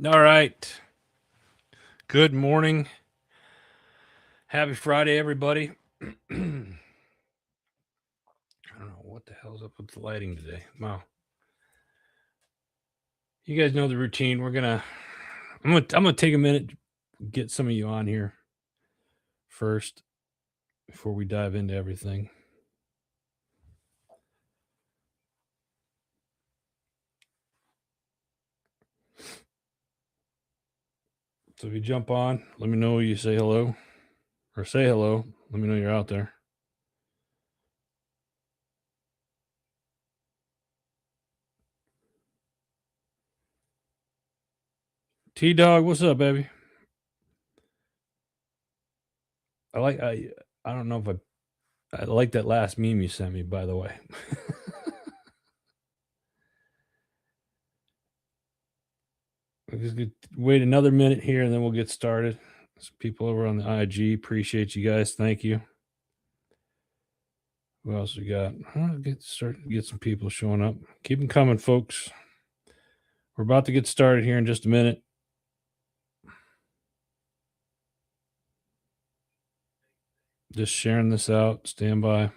All right. Good morning. Happy Friday, everybody. I don't know what the hell's up with the lighting today. Wow. You guys know the routine. I'm gonna take a minute to get some of you on here first before we dive into everything. So if you jump on, let me know you say hello. Or say hello. Let me know you're out there. T-Dog, what's up, baby? I don't know if I like that last meme you sent me, by the way. Just wait another minute here and then we'll get started. Some people over on the IG, appreciate you guys. Thank you. Who else we got? Get some people showing up. Keep them coming, folks. We're about to get started here in just a minute. Just sharing this out. Stand by.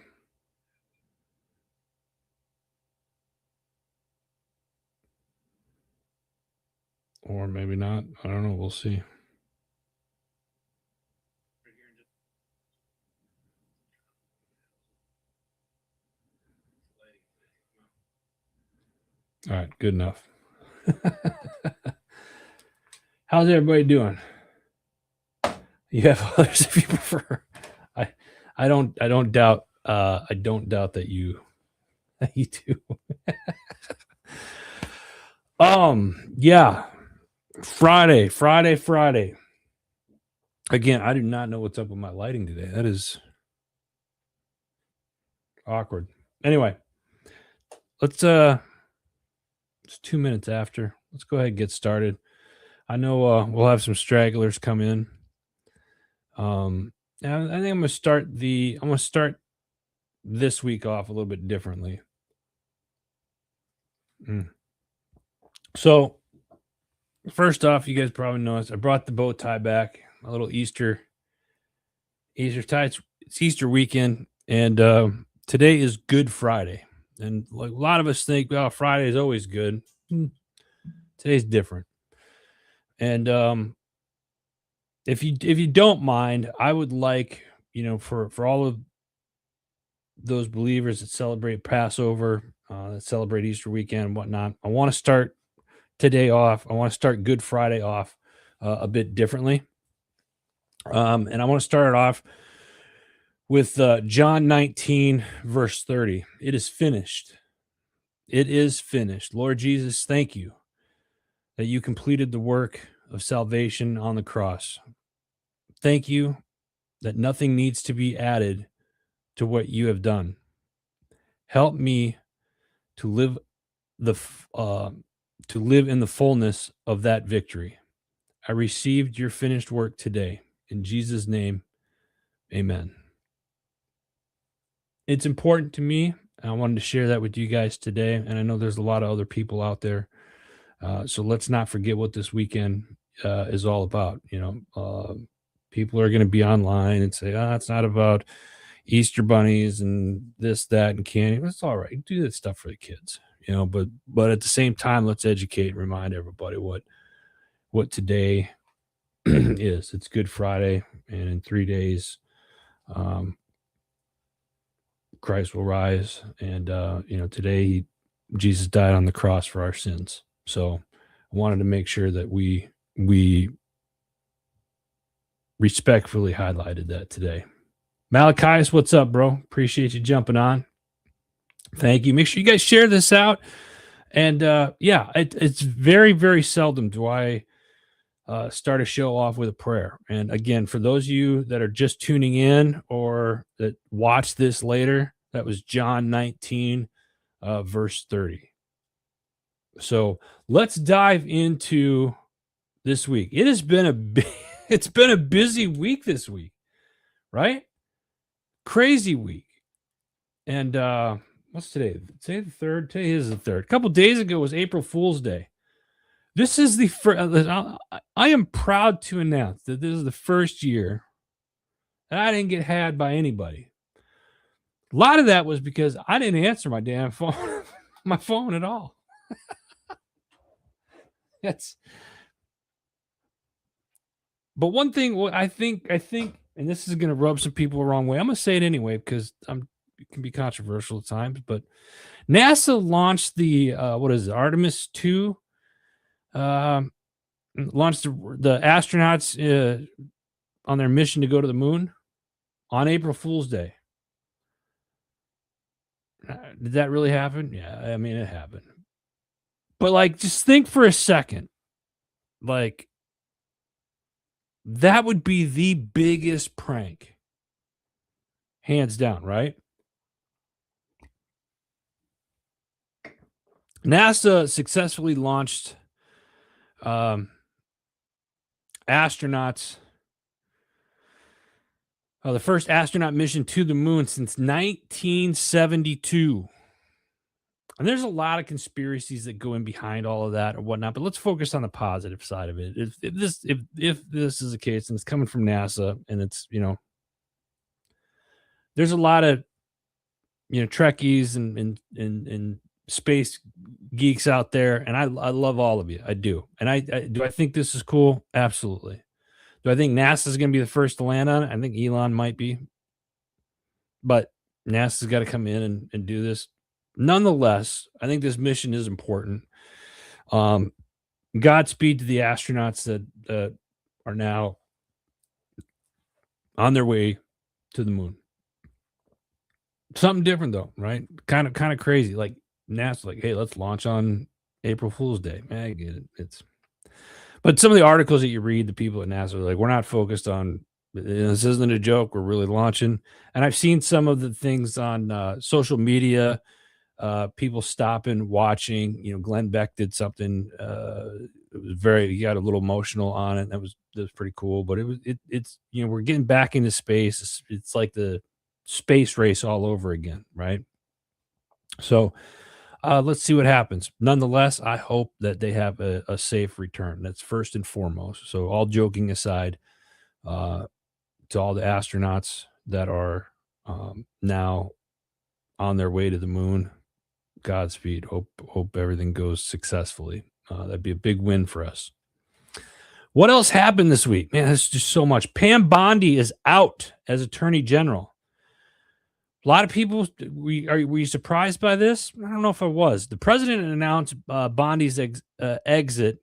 Or maybe not. I don't know. We'll see. All right, good enough. How's everybody doing? You have others if you prefer. I don't doubt that you do. Yeah. Friday. Again, I do not know what's up with my lighting today. That is awkward. Anyway, it's 2 minutes after. Let's go ahead and get started. I know we'll have some stragglers come in. And I think I'm gonna start this week off a little bit differently. So first off, you guys probably noticed I brought the bow tie back, a little Easter tie. It's Easter weekend, and today is Good Friday. And like a lot of us think, well, Friday is always good. Today's different. And if you don't mind, I would like, for all of those believers that celebrate Passover, that celebrate Easter weekend and whatnot, I want to start today off. I want to start Good Friday off a bit differently. And I want to start it off with John 19, verse 30. It is finished. It is finished. Lord Jesus, thank you that you completed the work of salvation on the cross. Thank you that nothing needs to be added to what you have done. Help me to live in the fullness of that victory. I received your finished work today. In Jesus' name, amen. It's important to me. I wanted to share that with you guys today. And I know there's a lot of other people out there. So let's not forget what this weekend is all about. People are going to be online and say, it's not about Easter bunnies and this, that, and candy. It's all right. Do that stuff for the kids, but at the same time, let's educate and remind everybody what today is. It's Good Friday, and in 3 days, Christ will rise. And, today Jesus died on the cross for our sins. So I wanted to make sure that we respectfully highlighted that today. Malachias, what's up, bro? Appreciate you jumping on. Thank you. Make sure you guys share this out. And it's very, very seldom do I start a show off with a prayer. And again, for those of you that are just tuning in or that watch this later, that was John 19, verse 30. So let's dive into this week. It has been it's been a busy week this week, right? Crazy week. And what's today? Today the 3rd. Today is the 3rd. A couple days ago was April Fool's Day. This is the first. I am proud to announce that this is the first year that I didn't get had by anybody. A lot of that was because I didn't answer my damn phone, my phone at all. That's but one thing I think, and this is going to rub some people the wrong way. I'm going to say it anyway because it can be controversial at times. But NASA launched the what is it, Artemis 2? Um, Launched the astronauts on their mission to go to the moon on April Fool's Day. Did that really happen? Yeah, I mean it happened. But like, just think for a second, like that would be the biggest prank, hands down, right? NASA successfully launched um, astronauts, the first astronaut mission to the moon since 1972. And there's a lot of conspiracies that go in behind all of that or whatnot, but let's focus on the positive side of it. If this is the case and it's coming from NASA and it's there's a lot of Trekkies and space geeks out there, and I love all of you. I do. And I do I think this is cool? Absolutely. Do I think NASA is going to be the first to land on it? I think Elon might be, but NASA's got to come in and do this. Nonetheless, I think this mission is important. Um, Godspeed to the astronauts that are now on their way to the moon. Something different though, right? Kind of crazy. Like NASA, like, hey, let's launch on April Fool's Day. I get it. But some of the articles that you read, the people at NASA are like, we're not focused on this isn't a joke. We're really launching. And I've seen some of the things on social media, people stopping, watching. Glenn Beck did something. It was he got a little emotional on it. That was pretty cool. But it's we're getting back into space. It's like the space race all over again, right? So let's see what happens. Nonetheless, I hope that they have a safe return. That's first and foremost. So, all joking aside, to all the astronauts that are now on their way to the moon, Godspeed. Hope everything goes successful. That'd be a big win for us. What else happened this week? Man, there's just so much. Pam Bondi is out as Attorney General. A lot of people, were you surprised by this? I don't know if I was. The president announced Bondi's exit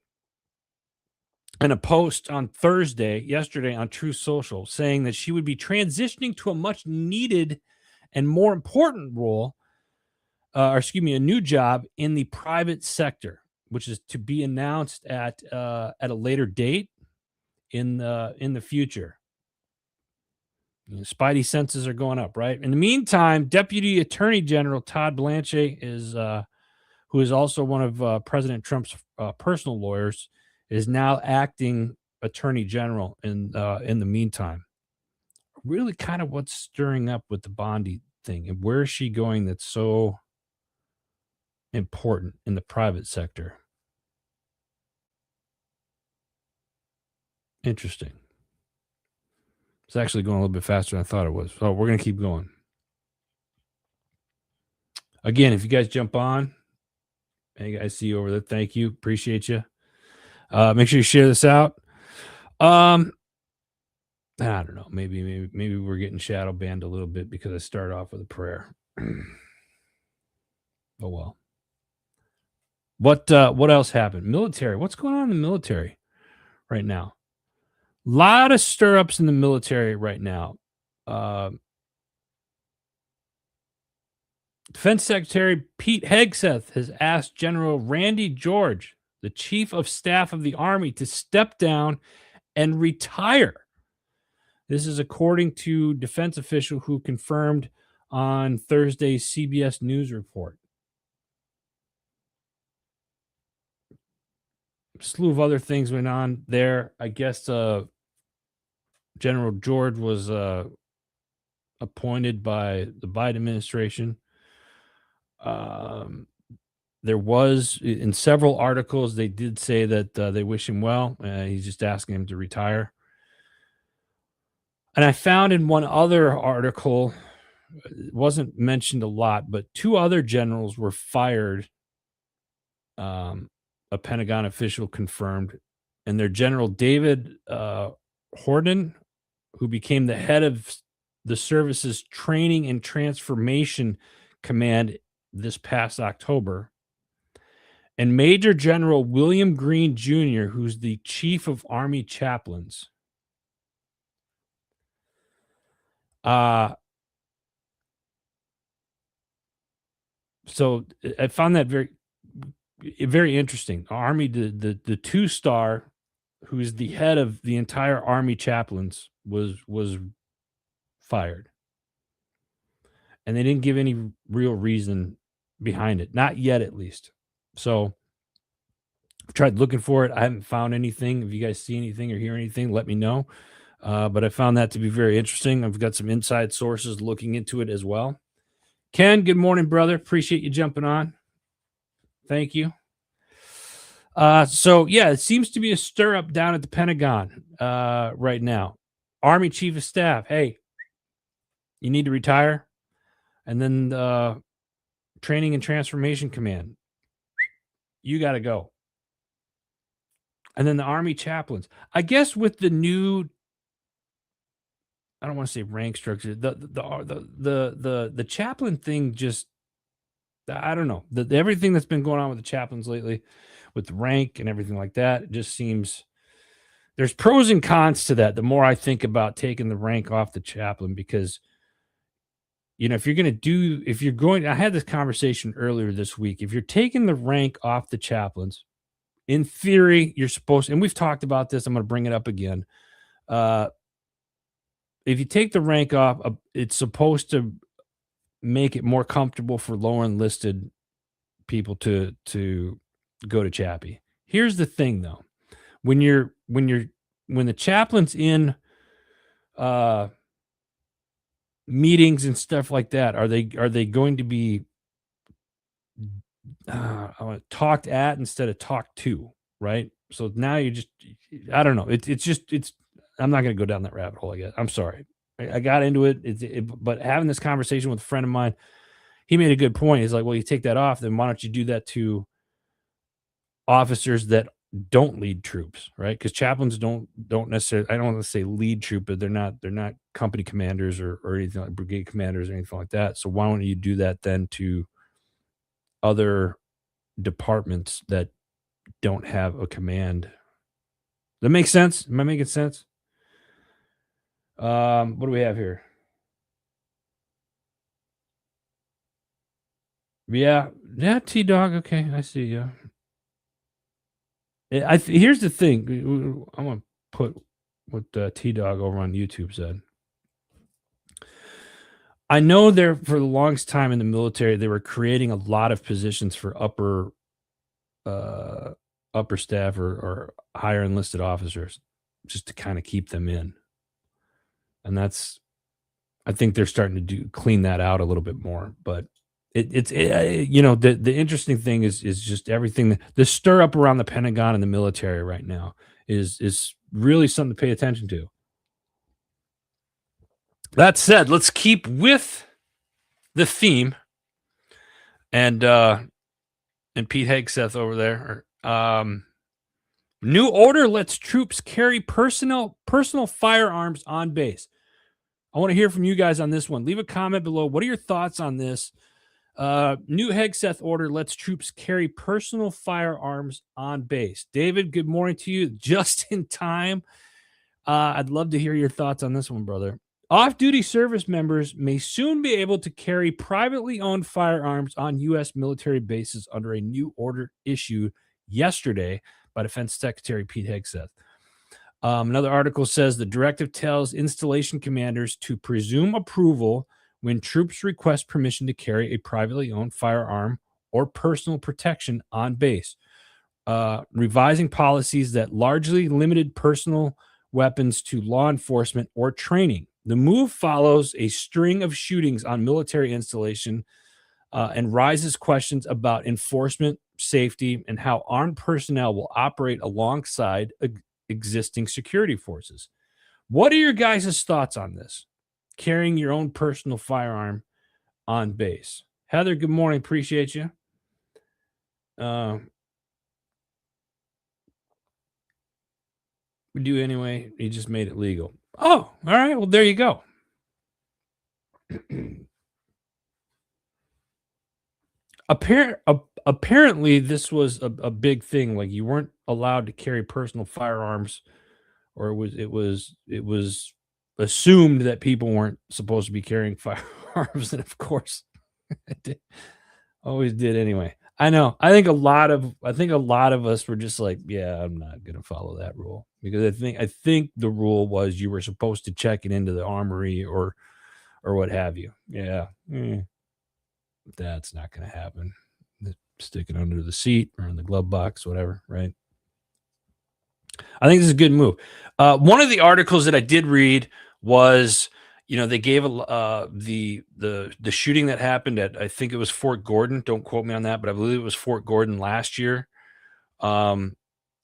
in a post on yesterday on Truth Social, saying that she would be transitioning to a much needed and more important role, a new job in the private sector, which is to be announced at a later date in the future. Spidey senses are going up, right? In the meantime, Deputy Attorney General Todd Blanche who is also one of President Trump's personal lawyers, is now acting Attorney General in the meantime. Really, kind of what's stirring up with the Bondi thing, and where is she going? That's so important in the private sector. Interesting. It's actually going a little bit faster than I thought it was. So we're going to keep going. Again, if you guys jump on, hey guys, see you over there. Thank you. Appreciate you. Make sure you share this out. I don't know. Maybe we're getting shadow banned a little bit because I started off with a prayer. Oh well. What else happened? Military. What's going on in the military right now? A lot of stir-ups in the military right now. Defense Secretary Pete Hegseth has asked General Randy George, the Chief of Staff of the Army, to step down and retire. This is according to defense official who confirmed on Thursday's CBS News report. A slew of other things went on there. I guess General George was appointed by the Biden administration. There was in several articles, they did say that they wish him well. He's just asking him to retire. And I found in one other article, it wasn't mentioned a lot, but two other generals were fired. A Pentagon official confirmed, and their General David Horden, who became the head of the service's Training and Transformation Command this past October, and Major General William Green Jr., who's the Chief of Army Chaplains. So I found that very interesting. Army, the 2-star, who's the head of the entire Army chaplains, was fired, and they didn't give any real reason behind it, not yet, at least. So I've tried looking for it. I haven't found anything. If you guys see anything or hear anything, let me know. But I found that to be very interesting. I've got some inside sources looking into it as well. Ken, good morning, brother. Appreciate you jumping on. Thank you. So yeah, it seems to be a stir up down at the Pentagon right now. Army Chief of Staff, hey, you need to retire. And then Training and Transformation Command, you got to go. And then the Army chaplains, I guess, with the new, I don't want to say rank structure, the chaplain thing, just, I don't know, everything that's been going on with the chaplains lately, with the rank and everything like that, it just seems there's pros and cons to that. The more I think about taking the rank off the chaplain, because if you're going, I had this conversation earlier this week. If you're taking the rank off the chaplains, in theory, you're supposed, and we've talked about this, I'm going to bring it up again. If you take the rank off, it's supposed to make it more comfortable for lower enlisted people to go to Chappie. Here's the thing, though. When the chaplain's in meetings and stuff like that, are they going to be talked at instead of talked to, right? So now you just, I don't know. It's I'm not going to go down that rabbit hole, I guess. I'm sorry. I got into it, but having this conversation with a friend of mine, he made a good point. He's like, well, you take that off, then why don't you do that to officers that don't lead troops, right? Because chaplains don't necessarily, I don't want to say lead troop, but they're not company commanders or anything like brigade commanders or anything like that. So why don't you do that then to other departments that don't have a command? That makes sense? Am I making sense? What do we have here? Yeah, T-Dog. Okay, I see you. Here's the thing. I'm gonna put what T-Dog over on YouTube said. I know there for the longest time in the military, they were creating a lot of positions for upper staff or higher enlisted officers, just to kind of keep them in. And I think they're starting to clean that out a little bit more. But the interesting thing is just everything, the stir up around the Pentagon and the military right now is really something to pay attention to. That said, let's keep with the theme, and Pete Hegseth over there. New order lets troops carry personal firearms on base. I want to hear from you guys on this one. Leave a comment below. What are your thoughts on this? New Hegseth order lets troops carry personal firearms on base. David, good morning to you. Just in time. I'd love to hear your thoughts on this one, brother. Off-duty service members may soon be able to carry privately owned firearms on U.S. military bases under a new order issued yesterday by Defense Secretary Pete Hegseth. Another article says the directive tells installation commanders to presume approval when troops request permission to carry a privately owned firearm or personal protection on base, revising policies that largely limited personal weapons to law enforcement or training. The move follows a string of shootings on military installation and raises questions about enforcement, safety, and how armed personnel will operate alongside existing security forces. What are your guys' thoughts on this? Carrying your own personal firearm on base. Heather, good morning. Appreciate you. We do anyway. He just made it legal. Oh, all right. Well, there you go. Apparently, this was a big thing. Like you weren't allowed to carry personal firearms, or it was assumed that people weren't supposed to be carrying firearms, and of course, I did, always did anyway. I know. I think a lot of us were just like, yeah, I'm not gonna follow that rule because I think the rule was you were supposed to check it into the armory or what have you. Yeah. That's not gonna happen. Stick it under the seat or in the glove box, whatever, right? I think this is a good move. One of the articles that I did read was, they gave the shooting that happened at, I think it was Fort Gordon. Don't quote me on that, but I believe it was Fort Gordon last year. Who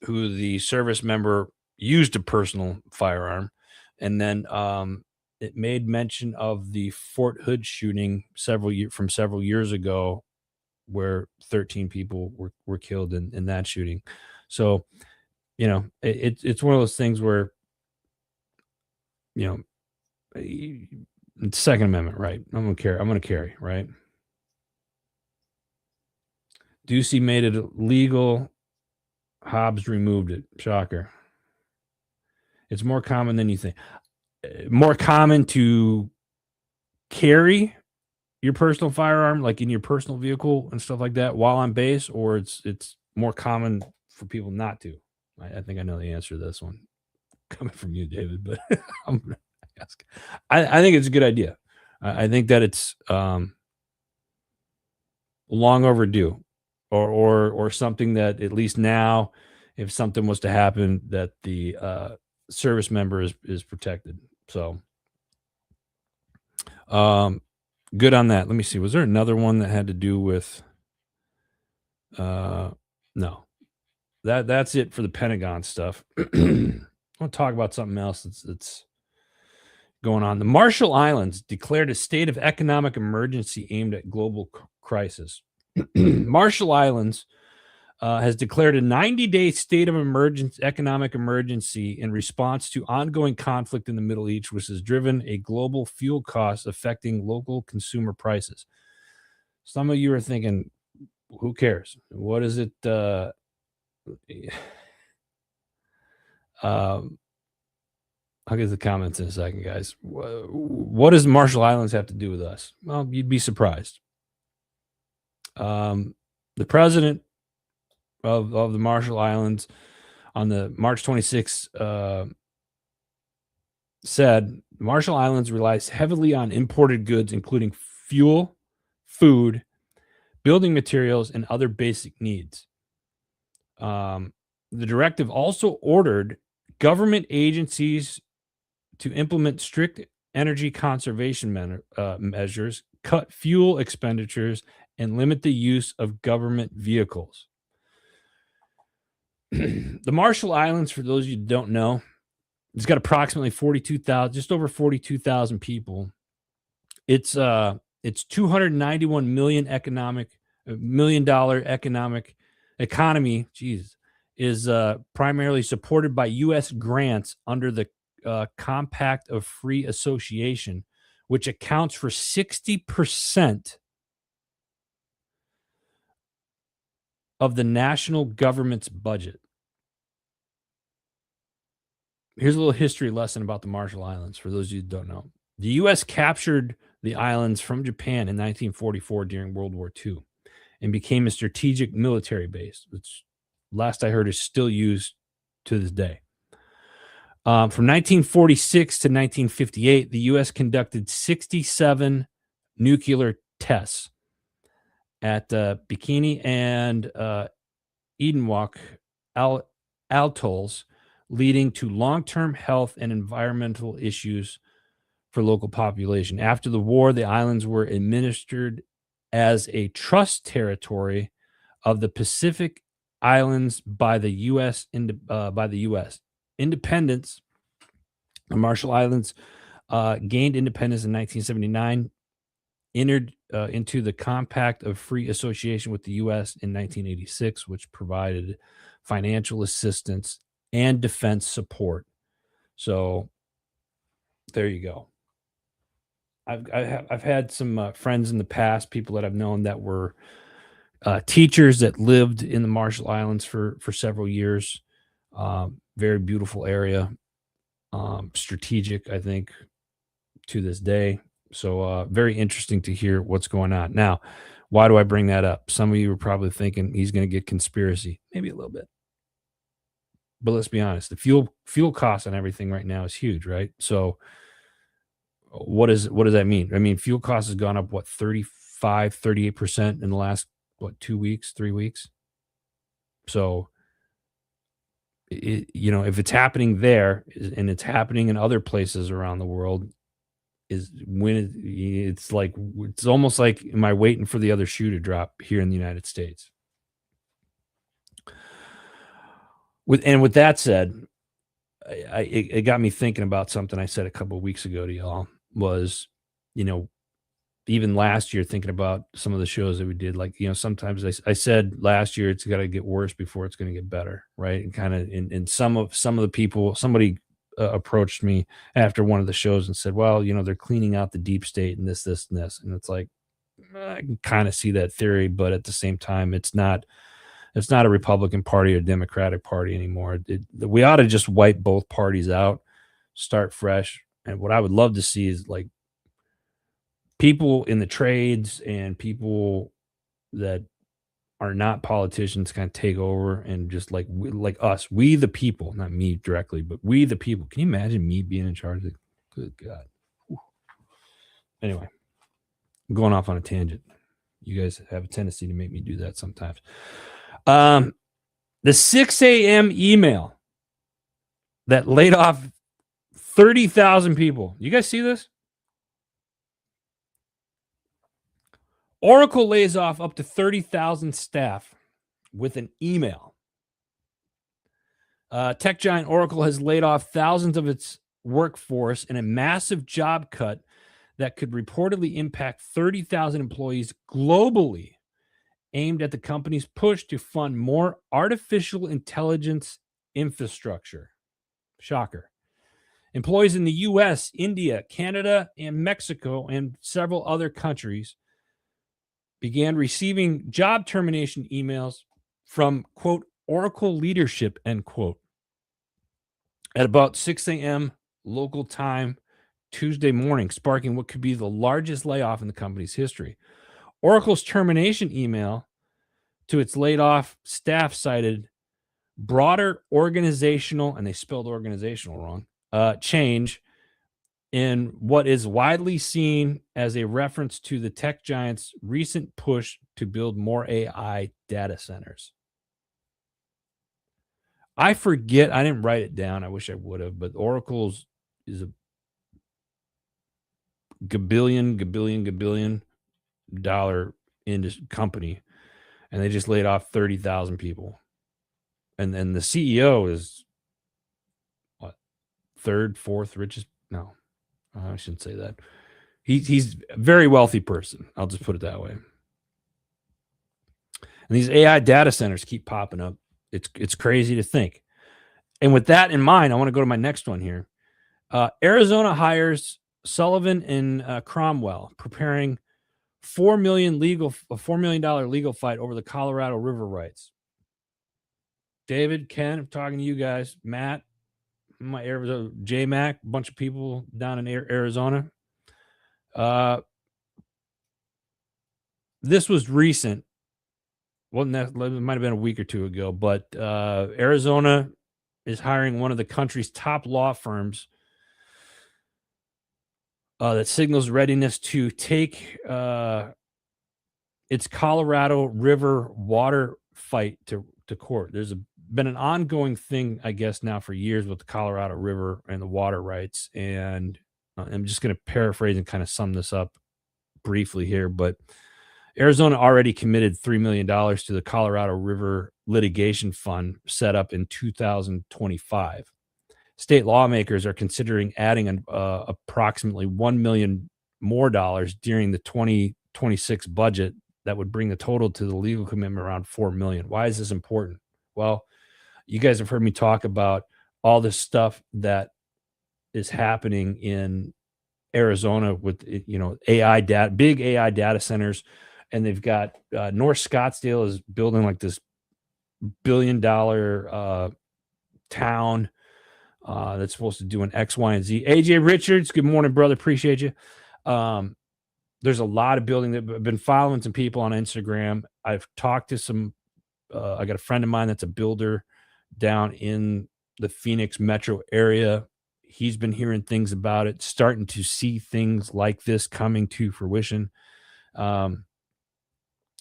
the service member used a personal firearm, and then it made mention of the Fort Hood shooting from several years ago, where 13 people were killed in that shooting. So, it's one of those things where, you know, Second Amendment, right? I'm gonna carry, right? Ducey made it legal. Hobbs removed it. Shocker. It's more common than you think. More common to carry your personal firearm, like in your personal vehicle and stuff like that, while on base, or it's more common for people not to. I think I know the answer to this one, coming from you, David. But I'm gonna ask. I think it's a good idea. I think that it's long overdue, or something that at least now, if something was to happen, that the service member is protected. So, good on that. Let me see. Was there another one that had to do with? No, that's it for the Pentagon stuff. I want to talk about something else that's going on. The Marshall Islands declared a state of economic emergency aimed at global crisis. Marshall Islands has declared a 90-day state of economic emergency in response to ongoing conflict in the Middle East, which has driven a global fuel costs affecting local consumer prices. Some of you are thinking, who cares? What is it? I'll get the comments in a second, guys. What does Marshall Islands have to do with us? Well, you'd be surprised. The president of the Marshall Islands on the March 26th said Marshall Islands relies heavily on imported goods, including fuel, food, building materials, and other basic needs. The directive also ordered government agencies to implement strict energy conservation measures, cut fuel expenditures, and limit the use of government vehicles. The Marshall Islands, for those of you who don't know, it's got approximately 42,000, just over 42,000 people. It's 291 million $1 economic economy. Geez, is primarily supported by U.S. grants under the Compact of Free Association, which accounts for 60% of the national government's budget. Here's a little history lesson about the Marshall Islands for those of you who don't know. The U.S. captured the islands from Japan in 1944 during World War II and became a strategic military base, which last I heard is still used to this day. From 1946 to 1958, the U.S. conducted 67 nuclear tests at Bikini and Edenwalk atolls, leading to long-term health and environmental issues for local population. After the war, the islands were administered as a trust territory of the Pacific Islands by the U.S. Independence, the Marshall Islands gained independence in 1979, entered into the Compact of Free Association with the U.S. in 1986, which provided financial assistance and defense support. So there you go. I've had some friends in the past, people that I've known that were teachers that lived in the Marshall Islands for several years. Very beautiful area, strategic, I think, to this day. So very interesting to hear what's going on. Now, why do I bring that up? Some of you are probably thinking he's going to get conspiracy, maybe a little bit. But let's be honest, the fuel cost and everything right now is huge, right? So what does that mean? I mean, fuel cost has gone up what 38% in the last 2 weeks, 3 weeks. So if it's happening there and it's happening in other places around the world, is when it's almost like, am I waiting for the other shoe to drop here in the United States? With that said, it got me thinking about something I said a couple of weeks ago to y'all. Was, even last year, thinking about some of the shows that we did, like, sometimes I said last year it's got to get worse before it's going to get better, right? And kind of in some of the people, somebody approached me after one of the shows and said, well, they're cleaning out the deep state and this, and this. And it's like, I can kind of see that theory, but at the same time, it's not a Republican Party or Democratic Party anymore. We ought to just wipe both parties out, start fresh. And what I would love to see is like people in the trades and people that are not politicians kind of take over and just like us, we the people, not me directly, but we the people. Can you imagine me being in charge of? Good God. Whew. Anyway, I'm going off on a tangent. You guys have a tendency to make me do that sometimes. The 6 a.m. email that laid off 30,000 people. You guys see this? Oracle lays off up to 30,000 staff with an email. Tech giant Oracle has laid off thousands of its workforce in a massive job cut that could reportedly impact 30,000 employees globally, aimed at the company's push to fund more artificial intelligence infrastructure. Shocker. Employees in the U.S., India, Canada, and Mexico, and several other countries began receiving job termination emails from, quote, Oracle leadership, end quote, at about 6 a.m. local time Tuesday morning, sparking what could be the largest layoff in the company's history. Oracle's termination email to its laid off staff cited broader organizational, and they spelled organizational wrong, change in what is widely seen as a reference to the tech giant's recent push to build more AI data centers. I forget, I didn't write it down. I wish I would have, but Oracle's is a gabillion dollar company, and they just laid off 30,000 people. And then the CEO is what, third, fourth richest? No, I shouldn't say that. He's a very wealthy person. I'll just put it that way. And these AI data centers keep popping up. It's crazy to think. And with that in mind, I want to go to my next one here. Arizona hires Sullivan and Cromwell, preparing $4 million legal fight over the Colorado River rights. David, Ken, I'm talking to you guys. Matt, my Arizona, J-Mac, a bunch of people down in Arizona. This was recent. Well, it might have been a week or two ago, but Arizona is hiring one of the country's top law firms that signals readiness to take its Colorado River water fight to court. There's been an ongoing thing, I guess, now for years with the Colorado River and the water rights. And I'm just going to paraphrase and kind of sum this up briefly here, but Arizona already committed $3 million to the Colorado River Litigation Fund set up in 2025. State lawmakers are considering adding approximately $1 million more dollars during the 2026 budget that would bring the total to the legal commitment around $4 million. Why is this important? Well, you guys have heard me talk about all this stuff that is happening in Arizona with AI data, big AI data centers, and they've got North Scottsdale is building like this $1 billion town that's supposed to do an X, Y, and Z. AJ Richards, good morning, brother. Appreciate you. There's a lot of building that I've been following some people on Instagram. I've talked to some. I got a friend of mine that's a builder down in the Phoenix metro area. He's been hearing things about it, starting to see things like this coming to fruition.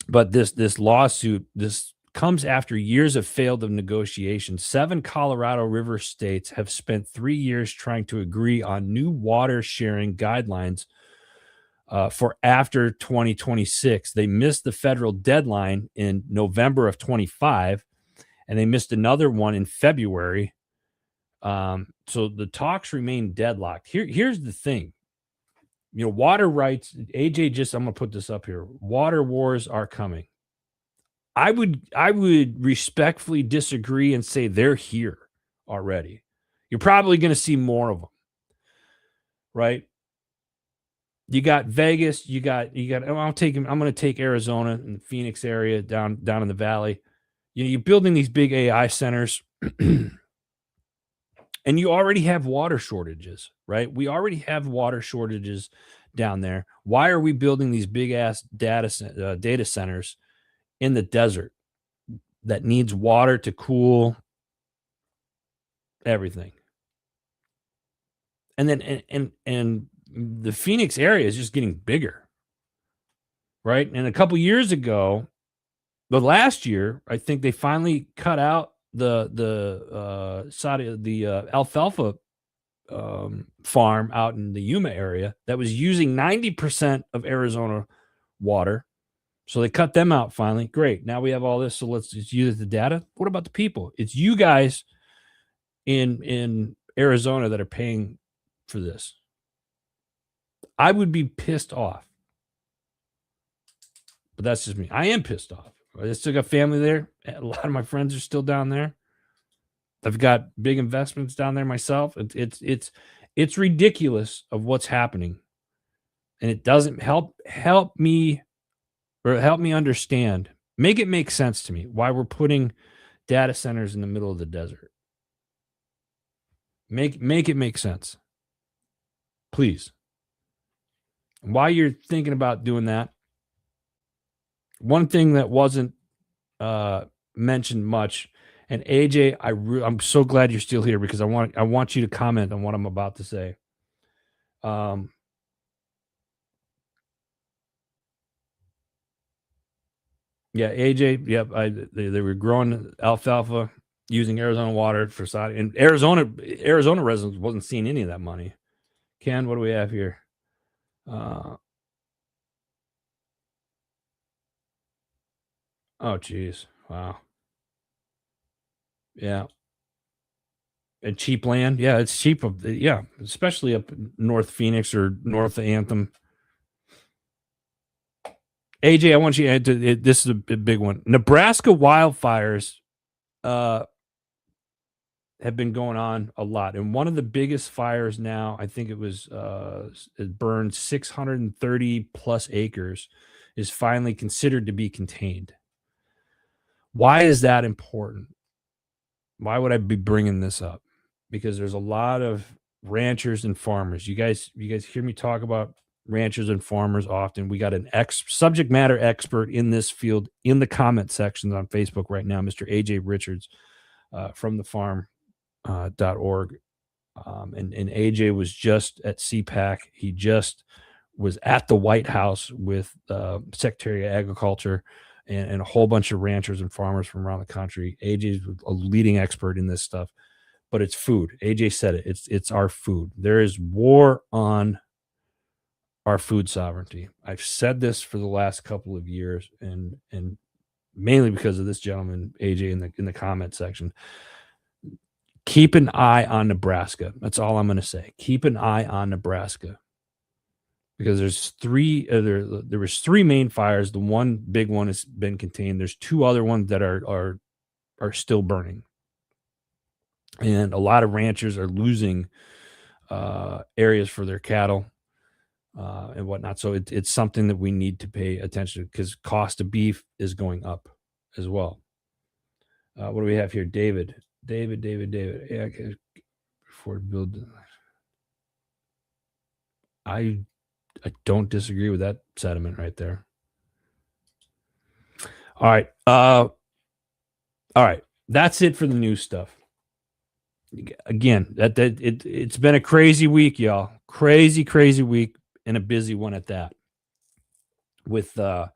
But this lawsuit, this comes after years of failed negotiations. 7 Colorado River states have spent 3 years trying to agree on new water sharing guidelines for after 2026. They missed the federal deadline in November of 25, and they missed another one in February. So the talks remain deadlocked. Here's the thing. Water rights, AJ, I'm going to put this up here. Water wars are coming. I would respectfully disagree and say they're here already. You're probably going to see more of them, right? You got Vegas, you got. I'm going to take Arizona and the Phoenix area down in the valley. You're building these big AI centers, and you already have water shortages, right? We already have water shortages down there. Why are we building these big ass data centers in the desert that needs water to cool everything? And then and the Phoenix area is just getting bigger, right? And a couple years ago, but last year, I think they finally cut out the alfalfa farm out in the Yuma area that was using 90% of Arizona water. So they cut them out finally. Great. Now we have all this. So let's just use the data. What about the people? It's you guys in Arizona that are paying for this. I would be pissed off. But that's just me. I am pissed off. I still got family there. A lot of my friends are still down there. I've got big investments down there myself. It's ridiculous of what's happening. And it doesn't help me understand. Make it make sense to me why we're putting data centers in the middle of the desert. Make it make sense. Please. And while you're thinking about doing that, one thing that wasn't mentioned much, and AJ, I'm so glad you're still here because I want you to comment on what I'm about to say. Yeah, AJ, yep, they were growing alfalfa using Arizona water for side, and Arizona residents wasn't seeing any of that money. Ken, what do we have here? Oh, geez. Wow. Yeah. And cheap land. Yeah, it's cheap. Yeah, especially up North Phoenix or north of Anthem. AJ, I want you to add to it. This is a big one. Nebraska wildfires have been going on a lot. And one of the biggest fires now, I think it was it burned 630 plus acres, is finally considered to be contained. Why is that important? Why would I be bringing this up? Because there's a lot of ranchers and farmers. You guys hear me talk about ranchers and farmers often. We got an subject matter expert in this field in the comment sections on Facebook right now, Mr. AJ Richards from thefarm.org. And AJ was just at CPAC. He just was at the White House with Secretary of Agriculture and a whole bunch of ranchers and farmers from around the country. AJ is a leading expert in this stuff, but it's food. AJ said it. It's our food. There is war on our food sovereignty. I've said this for the last couple of years, and mainly because of this gentleman, AJ, in the comment section. Keep an eye on Nebraska. That's all I'm going to say. Keep an eye on Nebraska, because there's three. There was three main fires. The one big one has been contained. There's two other ones that are still burning, and a lot of ranchers are losing areas for their cattle and whatnot. So it's something that we need to pay attention to, because cost of beef is going up as well. What do we have here? David. Yeah, okay. Before build, I don't disagree with that sentiment right there. All right. All right. That's it for the news stuff. Again, it's been a crazy week, y'all. Crazy week, and a busy one at that. With all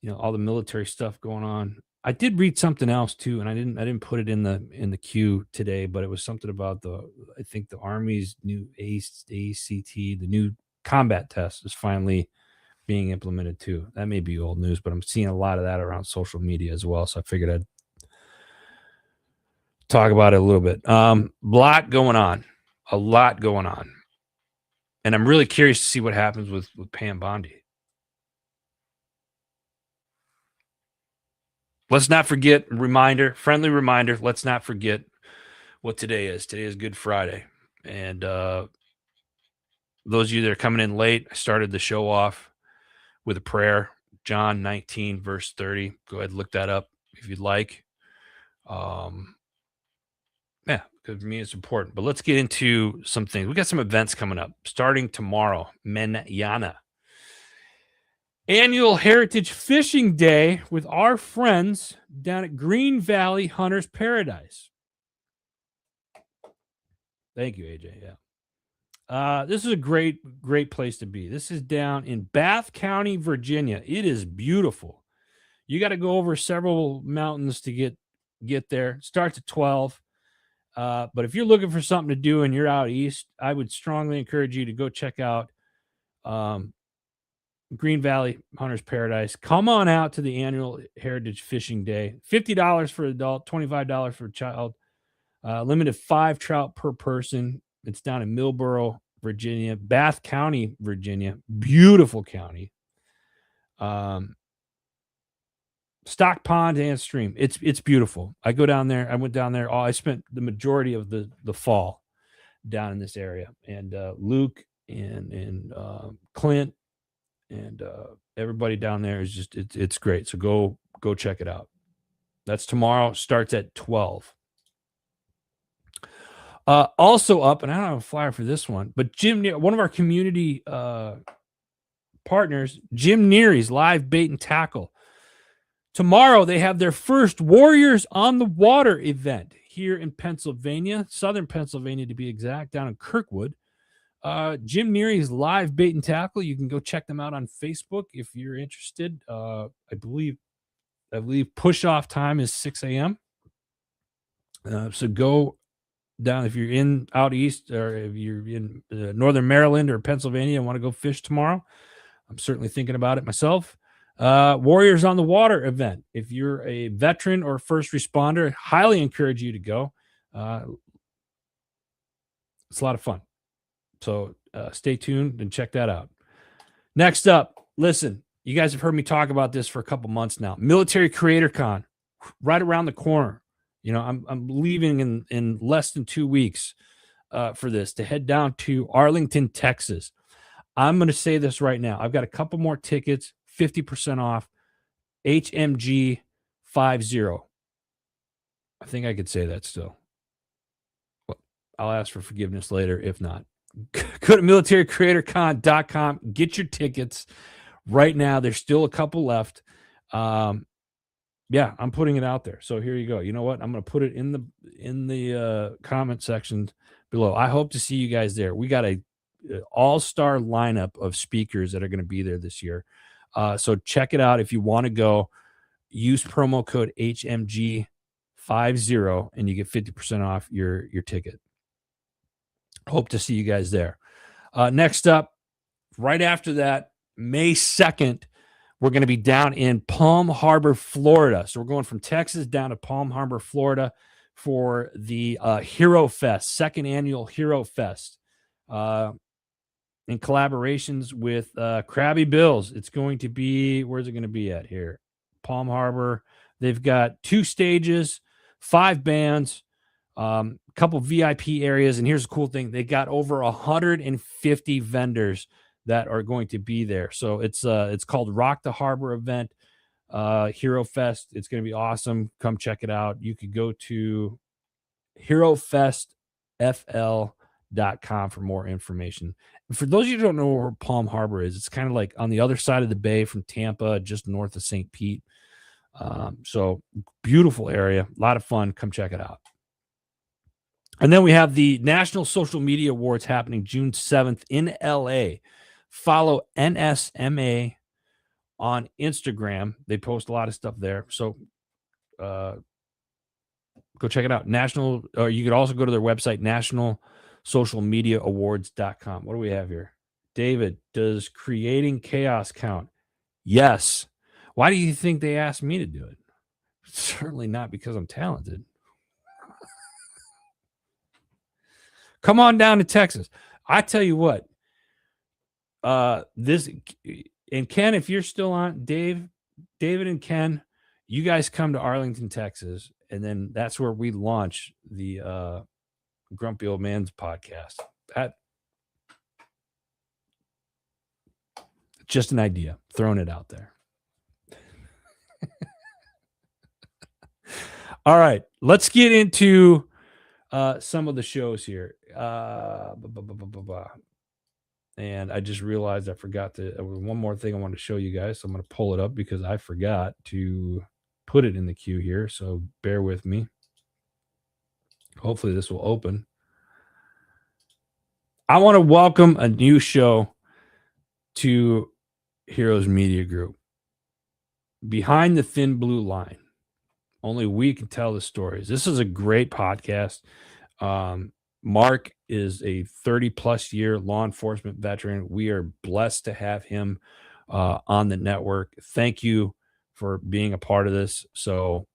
the military stuff going on. I did read something else too, and I didn't put it in the queue today, but it was something about I think the Army's new ACT, the new combat test is finally being implemented too. That may be old news, but I'm seeing a lot of that around social media as well. So I figured I'd talk about it a little bit. A lot going on. And I'm really curious to see what happens with Pam Bondi. Let's not forget, friendly reminder, let's not forget what today is. Today is Good Friday. And those of you that are coming in late, I started the show off with a prayer, John 19, verse 30. Go ahead and look that up if you'd like. Yeah, because for me it's important. But let's get into some things. We got some events coming up starting tomorrow, Mañana. Annual Heritage Fishing Day with our friends down at Green Valley Hunters Paradise. Thank you, AJ. Yeah. This is a great place to be. This is down in Bath County, Virginia. It is beautiful. You got to go over several mountains to get there. It starts at 12. But if you're looking for something to do and you're out east, I would strongly encourage you to go check out Green Valley Hunters Paradise. Come on out to the annual Heritage Fishing Day. $50 for adult, $25 for a child. Limited 5 trout per person. It's down in Millboro, Virginia, Bath County, Virginia. Beautiful county. Stock pond and stream. It's beautiful. I go down there. I went down there. I spent the majority of the fall down in this area. And Luke and Clint and everybody down there is just it's great. So go check it out. That's tomorrow. Starts at 12. Also up, and I don't have a flyer for this one, but one of our community partners, Jim Neary's Live Bait and Tackle. Tomorrow they have their first Warriors on the Water event here in Pennsylvania, southern Pennsylvania to be exact, down in Kirkwood. Jim Neary's Live Bait and Tackle. You can go check them out on Facebook if you're interested. I believe push off time is 6 a.m. So go down if you're out east, or if you're in northern Maryland or Pennsylvania and want to go fish tomorrow. I'm certainly thinking about it myself. Warriors on the Water event. If you're a veteran or first responder, highly encourage you to go. It's a lot of fun. So stay tuned and check that out. Next up, listen, you guys have heard me talk about this for a couple months now. Military Creator Con, right around the corner. I'm leaving in less than 2 weeks for this to head down to Arlington, Texas. I'm going to say this right now. I've got a couple more tickets, 50% off. HMG 50. I think I could say that still. Well, I'll ask for forgiveness later if not. Go to militarycreatorcon.com. Get your tickets right now. There's still a couple left. Yeah, I'm putting it out there. So here you go. You know what? I'm going to put it in the comment section below. I hope to see you guys there. We got a all-star lineup of speakers that are going to be there this year. So check it out. If you want to go, use promo code HMG50 and you get 50% off your ticket. Hope to see you guys there. Next up, Right after that, May 2nd, we're going to be down in Palm Harbor, Florida. So we're going from Texas down to Palm Harbor, Florida for the Hero Fest, second annual Hero Fest, in collaborations with Krabby Bill's. It's going to be, where's it going to be at here? Palm Harbor. They've got 2 stages, 5 bands, a couple VIP areas. And here's the cool thing. They got over 150 vendors that are going to be there. So it's called Rock the Harbor event, Hero Fest. It's going to be awesome. Come check it out. You could go to HeroFestFL.com for more information. And for those of you who don't know where Palm Harbor is, it's kind of like on the other side of the bay from Tampa, just north of St. Pete. So beautiful area, a lot of fun. Come check it out. And then we have the National Social Media Awards happening June 7th in LA. Follow NSMA on Instagram. They post a lot of stuff there. So go check it out. Or you could also go to their website, nationalsocialmediaawards.com. What do we have here? David, does creating chaos count? Yes. Why do you think they asked me to do it? Certainly not because I'm talented. Come on down to Texas. I tell you what, this, and Ken, if you're still on, David and Ken, you guys come to Arlington, Texas, and then that's where we launch the Grumpy Old Man's podcast. That, just an idea, throwing it out there. All right, let's get into some of the shows here. And I just realized I forgot one more thing I wanted to show you guys. So I'm going to pull it up because I forgot to put it in the queue here. So bear with me. Hopefully this will open. I want to welcome a new show to Heroes Media Group. Behind the Thin Blue Line. Only we can tell the stories. This is a great podcast. Mark is a 30-plus year law enforcement veteran. We are blessed to have him on the network. Thank you for being a part of this. So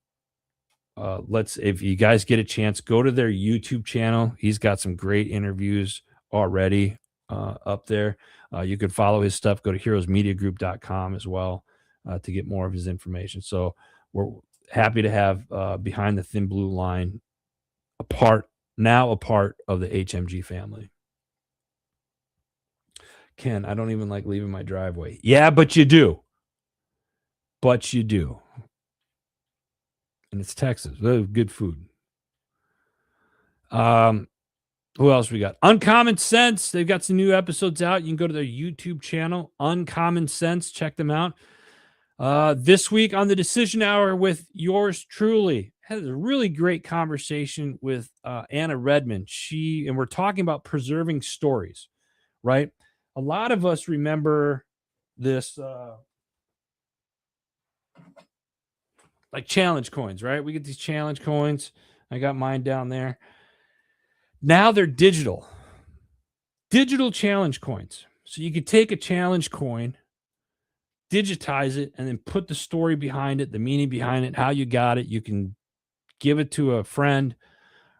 if you guys get a chance, go to their YouTube channel. He's got some great interviews already up there. You can follow his stuff. Go to heroesmediagroup.com as well to get more of his information. So we're happy to have Behind the Thin Blue Line a part of the HMG family. Ken, I don't even like leaving my driveway. Yeah, but you do. And it's Texas. Good food. Who else we got? Uncommon Sense. They've got some new episodes out. You can go to their YouTube channel, Uncommon Sense. Check them out. This week on the Decision Hour with yours truly, had a really great conversation with Anna Redmond. And we're talking about preserving stories, right? A lot of us remember this, like challenge coins, right? We get these challenge coins. I got mine down there. Now they're digital challenge coins. So you could take a challenge coin, digitize it, and then put the story behind it, the meaning behind it, how you got it. You can give it to a friend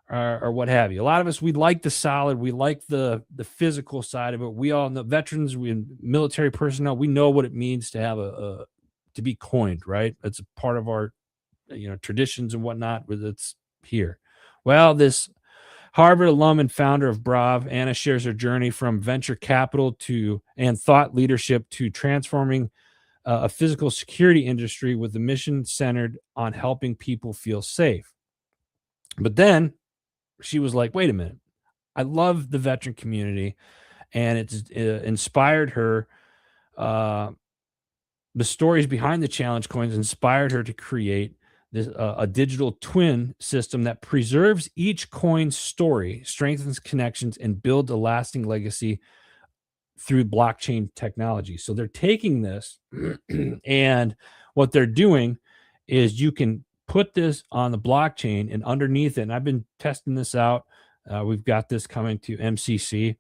or what have you. A lot of us, we like the solid. We like the physical side of it. We all know, veterans, military personnel, we know what it means to have to be coined, right? It's a part of our traditions and whatnot, but it's here. Well, this Harvard alum and founder of Brav, Anna shares her journey from venture capital and thought leadership to transforming a physical security industry with a mission centered on helping people feel safe. But then she was like, wait a minute. I love the veteran community, and it's inspired her. The stories behind the challenge coins inspired her to create a digital twin system that preserves each coin's story, strengthens connections, and builds a lasting legacy through blockchain technology. So they're taking this and what they're doing is you can put this on the blockchain, and underneath it, and I've been testing this out. We've got this coming to MCC,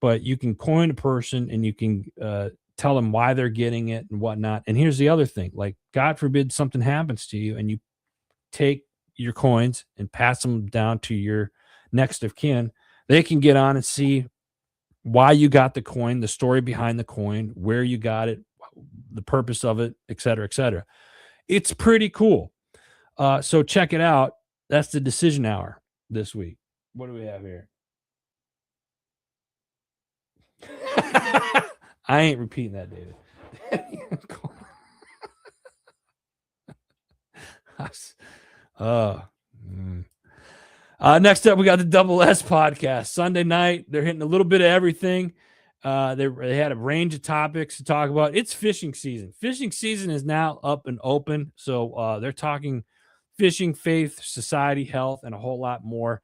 but you can coin a person and you can tell them why they're getting it and whatnot. And here's the other thing, like, God forbid something happens to you and you take your coins and pass them down to your next of kin. They can get on and see why you got the coin, the story behind the coin, where you got it, the purpose of it, et cetera, et cetera. It's pretty cool. So check it out. That's the decision hour this week. What do we have here? I ain't repeating that, David. Oh. Next up, we got the Double S podcast. Sunday night, they're hitting a little bit of everything. They had a range of topics to talk about. It's fishing season. Fishing season is now up and open. So they're talking fishing, faith, society, health, and a whole lot more.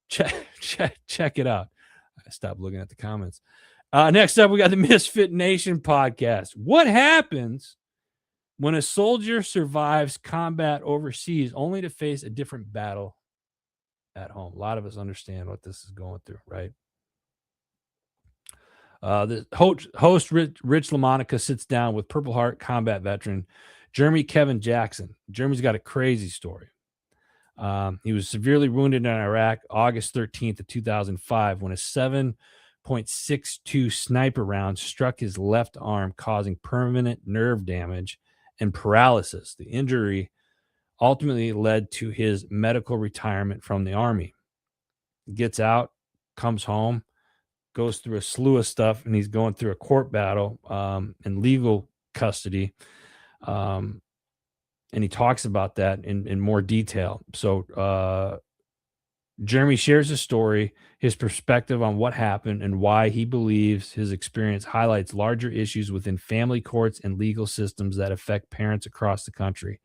Check it out. I stopped looking at the comments. Next up, we got the Misfit Nation podcast. What happens when a soldier survives combat overseas only to face a different battle at home? A lot of us understand what this is going through, right? The host Rich LaMonica sits down with Purple Heart combat veteran Jeremy Kevin Jackson. Jeremy's got a crazy story. He was severely wounded in Iraq August 13th of 2005 when a 7.62 sniper round struck his left arm, causing permanent nerve damage and paralysis. The injury ultimately led to his medical retirement from the Army. He gets out, comes home, goes through a slew of stuff, and he's going through a court battle and legal custody. And he talks about that in more detail. So Jeremy shares his story, his perspective on what happened, and why he believes his experience highlights larger issues within family courts and legal systems that affect parents across the country.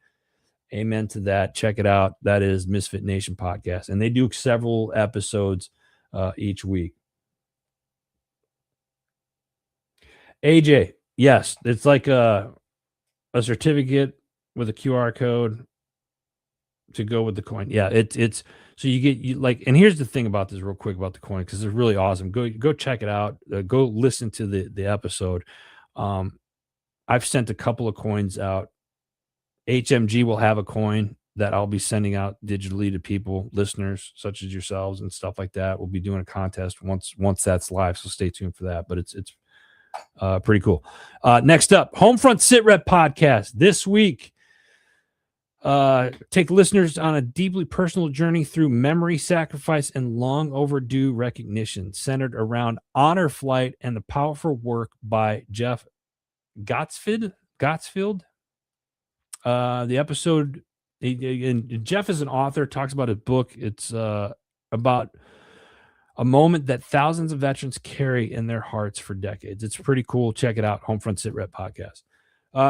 Amen to that. Check it out. That is Misfit Nation podcast. And they do several episodes each week. AJ, yes, it's like a certificate with a QR code to go with the coin. Yeah, it's so you like, and here's the thing about this real quick about the coin, because it's really awesome. Go check it out. Go listen to the episode. I've sent a couple of coins out. HMG will have a coin that I'll be sending out digitally to people, listeners such as yourselves and stuff like that. We'll be doing a contest once that's live, so stay tuned for that. But it's pretty cool. Next up, Homefront Sit Rep podcast this week. Take listeners on a deeply personal journey through memory, sacrifice, and long overdue recognition, centered around Honor Flight and the powerful work by Jeff Gottsfield. The episode, and Jeff is an author, talks about his book. It's about a moment that thousands of veterans carry in their hearts for decades. It's pretty cool. Check it out. Homefront Sit Rep podcast.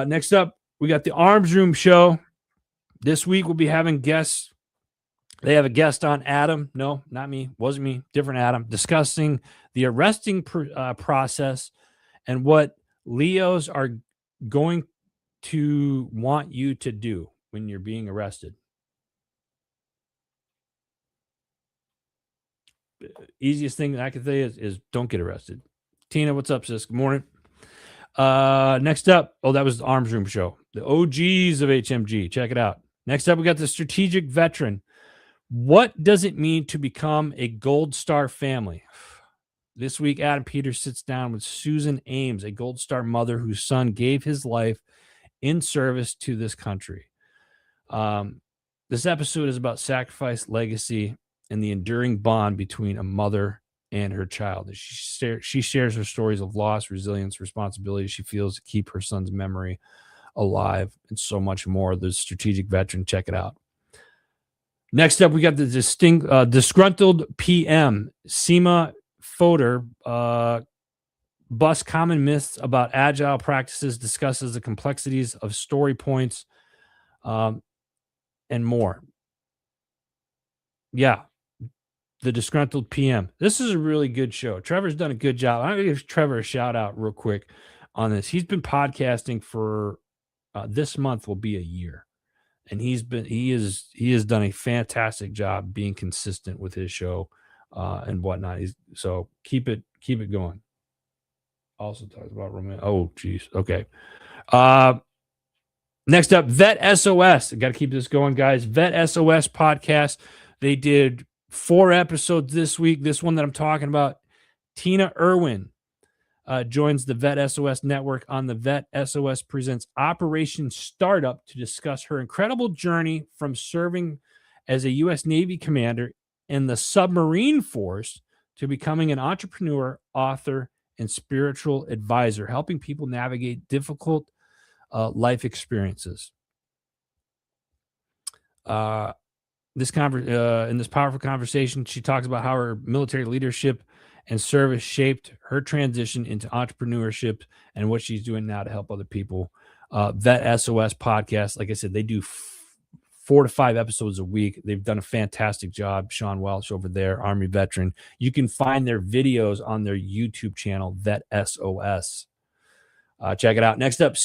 Next up, we got the Arms Room show. This week we'll be having guests. They have a guest on, Adam. No, not me. Wasn't me. Different Adam. Discussing the arresting process and what Leos are going to want you to do when you're being arrested. Easiest thing that I can say is don't get arrested. Tina, what's up, sis? Good morning. Next up, that was the Arms Room show. The OGs of HMG. Check it out. Next up, we got the Strategic Veteran. What does it mean to become a Gold Star family? This week, Adam Peters sits down with Susan Ames, a Gold Star mother whose son gave his life in service to this country. This episode is about sacrifice, legacy, and the enduring bond between a mother and her child. She shares her stories of loss, resilience, responsibility she feels to keep her son's memory alive, and so much more. The Strategic Veteran. Check it out. Next up, we got the disgruntled PM, Seema Fodor, busts common myths about agile practices, discusses the complexities of story points, and more. Yeah, the Disgruntled PM. This is a really good show. Trevor's done a good job. I'm going to give Trevor a shout out real quick on this. He's been podcasting for this month will be a year, and he has done a fantastic job being consistent with his show and whatnot. So keep it Keep it going. Also talks about romantic. Oh, geez. Okay. Next up, Vet SOS. I got to keep this going, guys. Vet SOS podcast. They did 4 episodes this week. This one that I'm talking about, Tina Irwin joins the Vet SOS network on the Vet SOS Presents Operation Startup to discuss her incredible journey from serving as a U.S. Navy commander in the submarine force to becoming an entrepreneur, author, and spiritual advisor, helping people navigate difficult life experiences. In this powerful conversation, she talks about how her military leadership and service shaped her transition into entrepreneurship and what she's doing now to help other people. Vet SOS podcast, like I said, they do 4 to 5 episodes a week. They've done a fantastic job. Sean Welch over there, Army veteran. You can find their videos on their YouTube channel, Vet SOS. Check it out. Next up,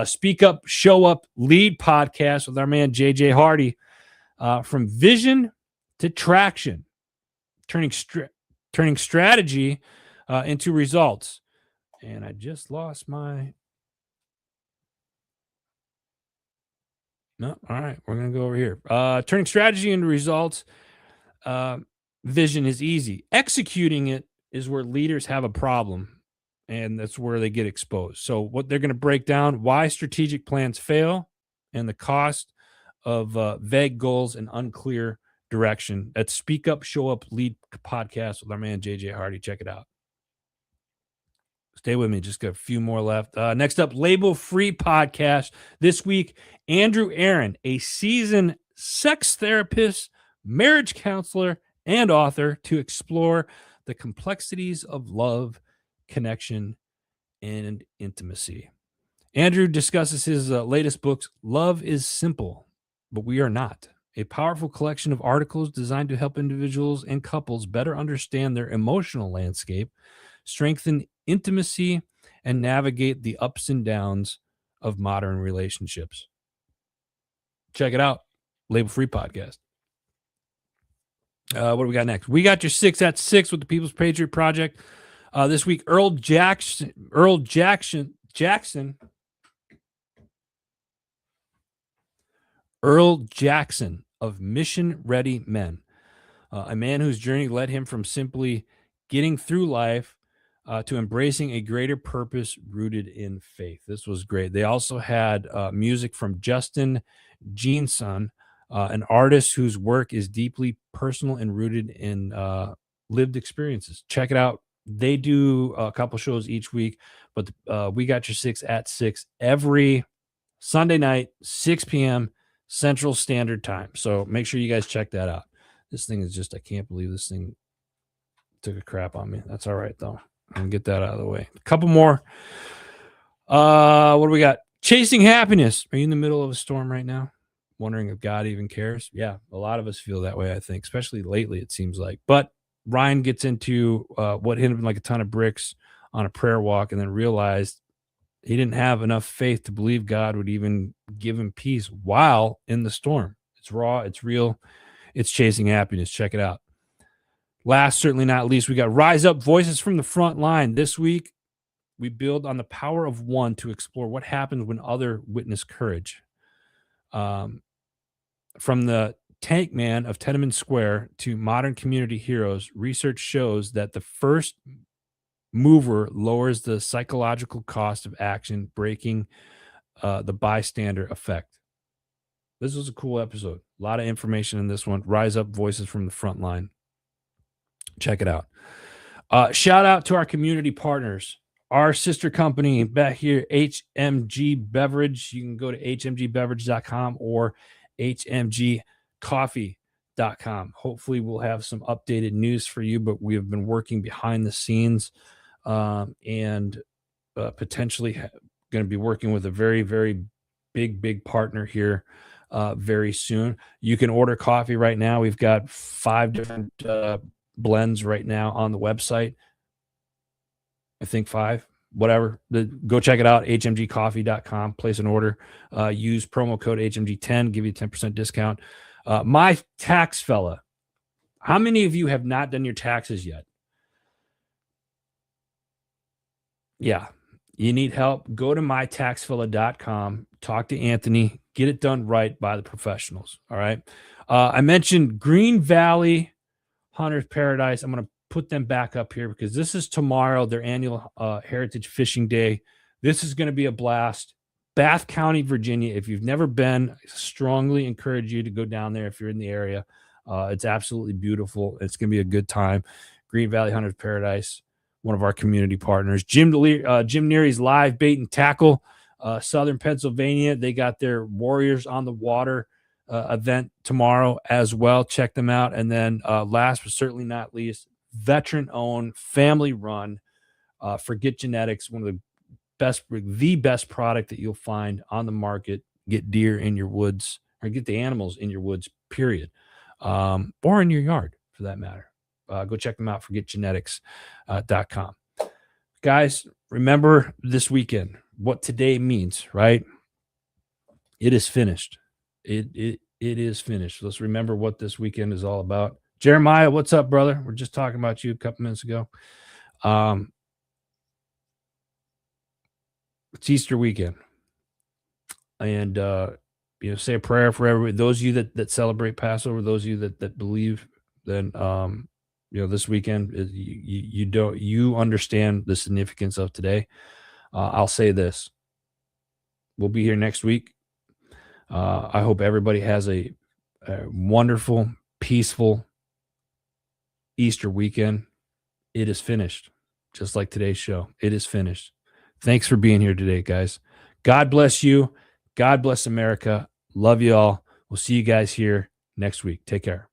Speak Up, Show Up, Lead podcast with our man JJ Hardy. From vision to traction, turning strategy into results. And I just lost my. No, all right, we're gonna go over here. Turning strategy into results. Vision is easy. Executing it is where leaders have a problem, and that's where they get exposed. So what they're going to break down: why strategic plans fail, and the cost of vague goals and unclear direction. That's Speak Up, Show Up, Lead podcast with our man JJ Hardy. Check it out. Stay with me. Just got a few more left. Next up, Label Free podcast. This week, Andrew Aaron, a seasoned sex therapist, marriage counselor, and author, to explore the complexities of love, connection, and intimacy. Andrew discusses his latest books, Love is Simple, But We Are Not, a powerful collection of articles designed to help individuals and couples better understand their emotional landscape, strengthen intimacy, and navigate the ups and downs of modern relationships. Check it out. Label Free podcast. What do we got next? We got your 6 at 6 with the People's Patriot Project. This week, Earl Jackson of Mission Ready Men, a man whose journey led him from simply getting through life to embracing a greater purpose rooted in faith. This was great. They also had music from Justin Jeanson, an artist whose work is deeply personal and rooted in lived experiences. Check it out. They do a couple shows each week, but we got your 6 at 6 every Sunday night, 6 p.m. Central Standard Time. So make sure you guys check that out. This thing is just, I can't believe this thing took a crap on me. That's all right, though. I'm gonna get that out of the way. A couple more. What do we got? Chasing happiness. Are you in the middle of a storm right now? Wondering if God even cares? Yeah, a lot of us feel that way, I think, especially lately, it seems like. But Ryan gets into what hit him like a ton of bricks on a prayer walk, and then realized he didn't have enough faith to believe God would even give him peace while in the storm. It's raw, it's real, it's chasing happiness. Check it out. Last, certainly not least, we got Rise Up, Voices from the Front Line. This week, we build on the power of one to explore what happens when other witness courage. From the tank man of Tiananmen Square to modern community heroes, research shows that the first mover lowers the psychological cost of action, breaking the bystander effect. This was a cool episode. A lot of information in this one. Rise Up, Voices from the Front Line. Check it out. Shout out to our community partners, our sister company back here, HMG Beverage. You can go to hmgbeverage.com or hmgcoffee.com. Hopefully we'll have some updated news for you, but we have been working behind the scenes and potentially going to be working with a very, very big partner here very soon. You can order coffee right now. We've got 5 different blends right now on the website. I think 5, whatever. Go check it out, hmgcoffee.com. Place an order. Use promo code HMG10, give you a 10% discount. My tax fella, how many of you have not done your taxes yet? Yeah, you need help, go to mytaxfella.com, talk to Anthony, get it done right by the professionals. All right. I mentioned Green Valley Hunter's Paradise. I'm going to put them back up here because this is tomorrow, their annual Heritage Fishing Day. This is going to be a blast. Bath County, Virginia. If you've never been, I strongly encourage you to go down there if you're in the area. It's absolutely beautiful. It's going to be a good time. Green Valley Hunter's Paradise, one of our community partners. Jim Neary's Live Bait and Tackle, Southern Pennsylvania. They got their Warriors on the Water event tomorrow as well. Check them out. And then last but certainly not least, veteran-owned, family-run, Forget Genetics, one of the best product that you'll find on the market. Get deer in your woods, or get the animals in your woods, period, or in your yard for that matter. Go check them out, forgetgenetics.com. Guys, remember this weekend, what today means, right? It is finished. It is finished. Let's remember what this weekend is all about. Jeremiah, what's up, brother? We're just talking about you a couple minutes ago. It's Easter weekend. And say a prayer for everybody. Those of you that celebrate Passover, those of you that believe, then this weekend you understand the significance of today. I'll say this: we'll be here next week. I hope everybody has a wonderful, peaceful Easter weekend. It is finished, just like today's show. It is finished. Thanks for being here today, guys. God bless you. God bless America. Love you all. We'll see you guys here next week. Take care.